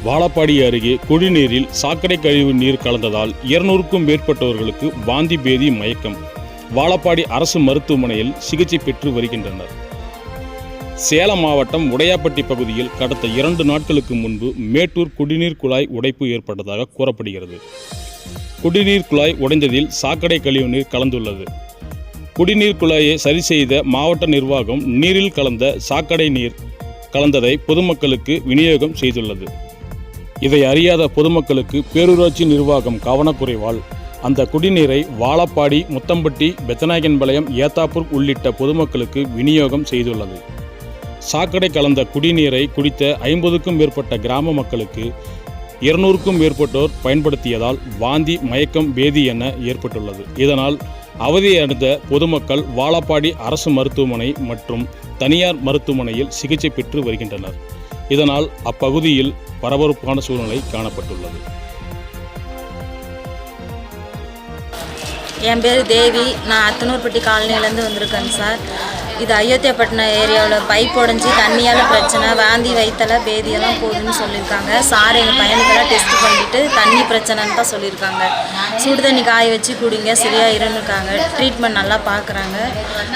வாழப்பாடி அருகே குடிநீரில் சாக்கடை கழிவு நீர் கலந்ததால் 200க்கும் மேற்பட்டவர்களுக்கு வாந்தி பேதி மயக்கம். வாழப்பாடி அரசு மருத்துவமனையில் சிகிச்சை பெற்று வருகின்றனர். சேலம் மாவட்டம் உடையாப்பட்டி பகுதியில் கடந்த 2 நாட்களுக்கு முன்பு மேட்டூர் குடிநீர் குழாய் உடைப்பு ஏற்பட்டதாக கூறப்படுகிறது. குடிநீர் குழாய் உடைந்ததில் சாக்கடை கழிவு நீர் கலந்துள்ளது. குடிநீர் குழாயை சரி செய்த மாவட்ட நிர்வாகம் நீரில் கலந்த சாக்கடை நீர் கலந்ததை பொதுமக்களுக்கு விநியோகம் செய்துள்ளது. இதை அறியாத பொதுமக்களுக்கு பேரூராட்சி நிர்வாகம் கவனக்குறைவால் அந்த குடிநீரை வாழப்பாடி, முத்தம்பட்டி, பெத்தநாயக்கன்பாளையம், ஏத்தாப்பூர் உள்ளிட்ட பொதுமக்களுக்கு விநியோகம் செய்துள்ளது. சாக்கடை கலந்த குடிநீரை குடித்த 50க்கும் மேற்பட்ட கிராம மக்களுக்கு 200க்கும் மேற்பட்டோர் பயன்படுத்தியதால் வாந்தி, மயக்கம், பேதி என ஏற்பட்டுள்ளது. இதனால் அவதியடைந்த பொதுமக்கள் வாழப்பாடி அரசு மருத்துவமனை மற்றும் தனியார் மருத்துவமனையில் சிகிச்சை பெற்று வருகின்றனர். இதனால் அப்பகுதியில் பரபரப்பான சூழ்நிலை காணப்பட்டுள்ளது. என் பேர் தேவி. நான் அத்தனூர்பட்டி காலனிலேருந்து வந்திருக்கேங்க சார். இது அயோத்தியாப்பட்டினம் ஏரியாவில் பைப் உடஞ்சி தண்ணியால் பிரச்சனை, வாந்தி, வயிற்றலை, பேதியெல்லாம் போகுதுன்னு சொல்லியிருக்காங்க. சார் எங்கள் பையனுக்கெல்லாம் டெஸ்ட் பண்ணிவிட்டு தண்ணி பிரச்சனைன்னு தான் சொல்லியிருக்காங்க. சுடு தண்ணி காய வச்சு குடிங்க, சரியாக இருந்துருக்காங்க. ட்ரீட்மெண்ட் நல்லா பார்க்குறாங்க,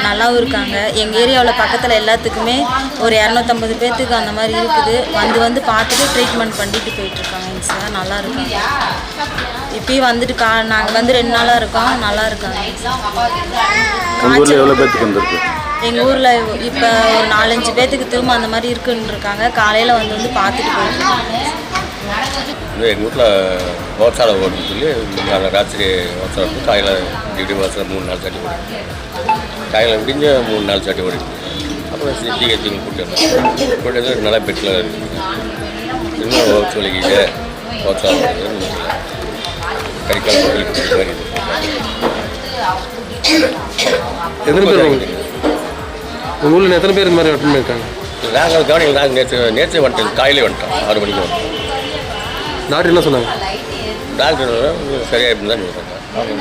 நல்லாவும் இருக்காங்க. எங்கள் ஏரியாவில் பக்கத்தில் எல்லாத்துக்குமே ஒரு 250 பேர்த்துக்கு அந்த மாதிரி இருக்குது. வந்து பார்த்துட்டு ட்ரீட்மெண்ட் பண்ணிட்டு போயிட்டுருக்காங்க சார். நல்லா இருக்காங்க. இப்பயும் வந்துட்டு நாங்கள் வந்து 2 நாளாக இருக்கோம். நல்லா இருக்காங்க. எங்கள் ஊரில் இப்போ ஒரு 4-5 பேர்த்துக்கு திரும்ப அந்த மாதிரி இருக்குன்னு இருக்காங்க. காலையில் வந்து பார்த்துட்டு போயிட்டுருக்காங்க. எங்கள் வீட்டில் ஓசாலை ஓடுன்னு சொல்லி ராத்திரி ஓசாலை வந்து காலையில் இப்படி ஓசாலை 3-4 சாட்டி ஓடிடும். காலையில் விடிஞ்ச 3-4 சாட்டி ஓடிடும். அப்புறம் சிடிஹெச்சிங்க கூட்டு நல்லா பெட்டில் இருக்குது. இன்னும் ஓட்ஸ் வலிக்கிட்டு ஓசாலை கறிக்கால் மாதிரி எத்தனை பேர் உங்கள் ஊரில் எத்தனை பேர் இந்த மாதிரி அட்டன் பண்ணியிருக்காங்க? நாங்கள் கவனிக்கல. நாங்கள் நேற்று வந்துட்டோம். காலையில் வந்துட்டோம். 6 மணிக்கு வந்துட்டோம். டாக்டர் என்ன சொன்னாங்க? டாக்டர் சரியாக இருந்தால் சொல்கிறாங்க.